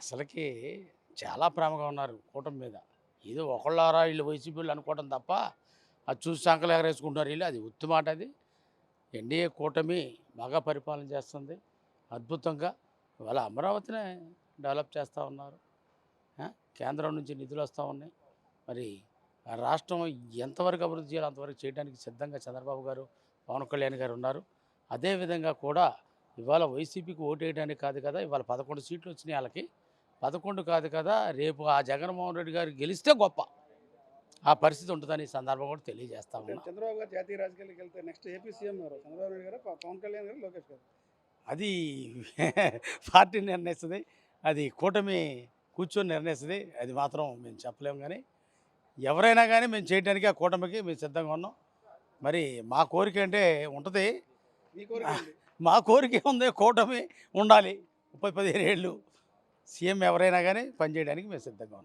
అసలకి చాలా ప్రేమగా ఉన్నారు కూటమి మీద. ఏదో ఒకళ్ళారా వీళ్ళు వైసీపీలు అనుకోవడం తప్ప, అది చూసి సంకలు ఎగరేసుకుంటున్నారు వీళ్ళు. అది ఉత్తి మాట అది. ఎన్డీఏ కూటమి బాగా పరిపాలన చేస్తుంది అద్భుతంగా. ఇవాళ అమరావతినే డెవలప్ చేస్తూ ఉన్నారు. ఆ, కేంద్రం నుంచి నిధులు వస్తూ ఉన్నాయి. మరి ఆ రాష్ట్రం ఎంతవరకు అభివృద్ధి చేయాలో అంతవరకు చేయడానికి సిద్ధంగా చంద్రబాబు గారు, పవన్ కళ్యాణ్ గారు ఉన్నారు. అదేవిధంగా కూడా ఇవాళ వైసీపీకి ఓటేయడానికి కాదు కదా, ఇవాళ 11 సీట్లు వచ్చినాయి వాళ్ళకి. 11 కాదు కదా, రేపు ఆ జగన్మోహన్ రెడ్డి గారు గెలిస్తే గొప్ప ఆ పరిస్థితి ఉంటుందని ఈ సందర్భం కూడా తెలియజేస్తా అంటే ఉన్నా. చంద్రబాబు గారు జాతీయ రాజకీయాలకు వెళ్తే నెక్స్ట్ ఏపీ సీఎం ఎవరు? చంద్రబాబు నాయుడు గారు, పవన్ కళ్యాణ్ గారు, లోకేష్ గారు? అది పార్టీ నిర్ణయిస్తుంది. అది కూటమి కూర్చొని నిర్ణయిస్తుంది. అది మాత్రం మేము చెప్పలేము. కానీ ఎవరైనా కానీ మేము చేయడానికి ఆ కూటమికి మేము సిద్ధంగా ఉన్నాం. మరి మా కోరిక అంటే ఉంటుంది. మీ కోరిక ఏంటి? మా కోరిక ఉంది, కూటమి ఉండాలి 30-15 ఏళ్ళు. సీఎం ఎవరైనా కానీ పనిచేయడానికి మేము సిద్ధంగా ఉన్నాం.